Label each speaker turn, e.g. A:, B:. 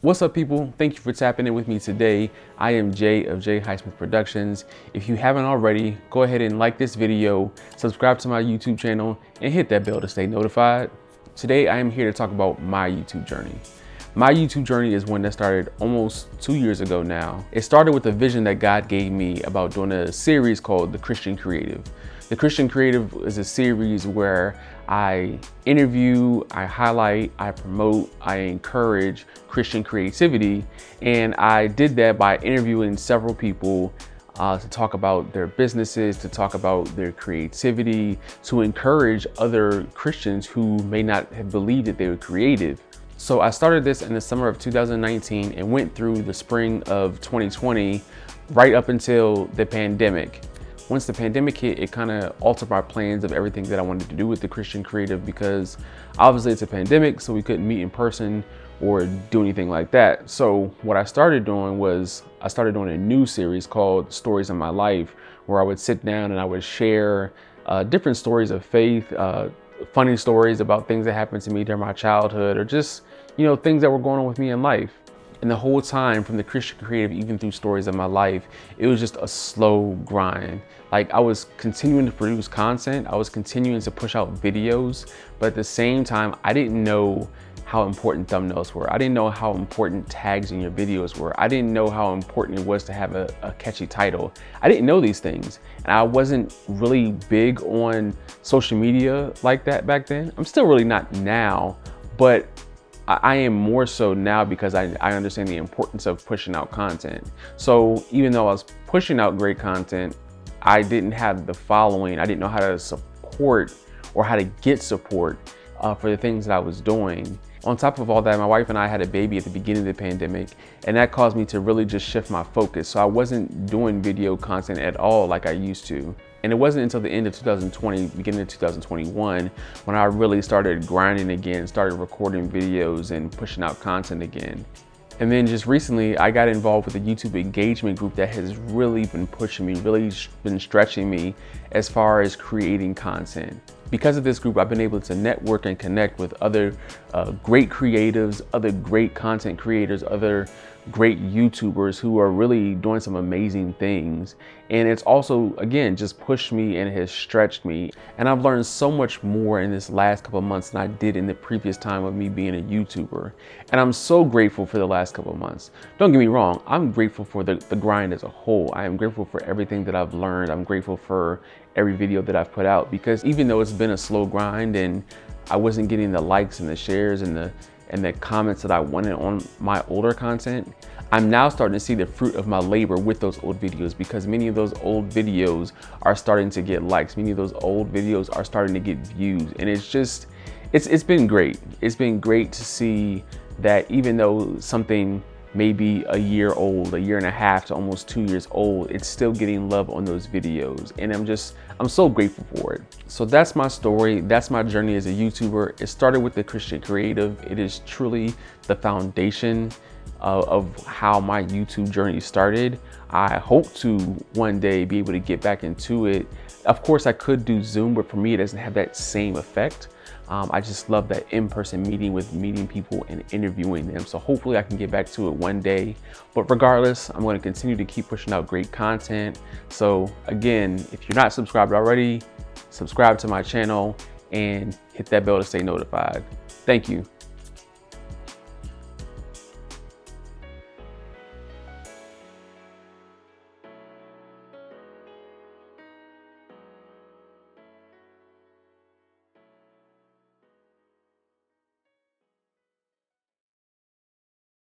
A: What's up, people? Thank you for tapping in with me today. I am Jay of Highsmith Productions. If you haven't already, go ahead and like this video, subscribe to my YouTube channel, and hit that bell to stay notified. Today, I am here to talk about my YouTube journey. My YouTube journey is one that started almost 2 years ago now. It started with a vision that God gave me about doing a series called The Christian Creative. The Christian Creative is a series where I interview, I highlight, I promote, I encourage Christian creativity. And I did that by interviewing several people to talk about their businesses, to talk about their creativity, to encourage other Christians who may not have believed that they were creative. So I started this in the summer of 2019 and went through the spring of 2020, right up until the pandemic. Once the pandemic hit, it kind of altered my plans of everything that I wanted to do with the Christian Creative, because obviously it's a pandemic, so we couldn't meet in person or do anything like that. So what I started doing was I started doing a new series called Stories of My Life, where I would sit down and I would share different stories of faith, funny stories about things that happened to me during my childhood, or just, things that were going on with me in life. And the whole time, from the Christian Creative, even through Stories of My Life, it was just a slow grind. Like, I was continuing to produce content, I was continuing to push out videos, but at the same time, I didn't know how important thumbnails were. I didn't know how important tags in your videos were. I didn't know how important it was to have a catchy title. I didn't know these things. And I wasn't really big on social media like that back then. I'm still really not now, but I am more so now because I understand the importance of pushing out content. So even though I was pushing out great content, I didn't have the following. I didn't know how to support or how to get support for the things that I was doing. On top of all that, my wife and I had a baby at the beginning of the pandemic, and that caused me to really just shift my focus. So I wasn't doing video content at all like I used to. And it wasn't until the end of 2020, beginning of 2021, when I really started grinding again, started recording videos and pushing out content again. And then just recently, I got involved with a YouTube engagement group that has really been pushing me, really been stretching me as far as creating content. Because of this group, I've been able to network and connect with other great creatives, other great content creators, other great YouTubers who are really doing some amazing things. And it's also, again, just pushed me and has stretched me. And I've learned so much more in this last couple of months than I did in the previous time of me being a YouTuber. And I'm so grateful for the last couple of months. Don't get me wrong, I'm grateful for the grind as a whole. I am grateful for everything that I've learned. I'm grateful for every video that I've put out, because even though it's been a slow grind and I wasn't getting the likes and the shares and the comments that I wanted on my older content, I'm now starting to see the fruit of my labor with those old videos, because many of those old videos are starting to get likes. Many of those old videos are starting to get views. And it's been great. It's been great to see that even though something may be a year old, a year and a half to almost 2 years old, it's still getting love on those videos. And I'm so grateful for it. So that's my story. That's my journey as a YouTuber. It started with the Christian Creative. It is truly the foundation of how my YouTube journey started. I hope to one day be able to get back into it. Of course, I could do Zoom, but for me, it doesn't have that same effect. I just love that in-person meeting people and interviewing them. So hopefully I can get back to it one day. But regardless, I'm going to continue to keep pushing out great content. So again, if you're not subscribed already, subscribe to my channel and hit that bell to stay notified. Thank you.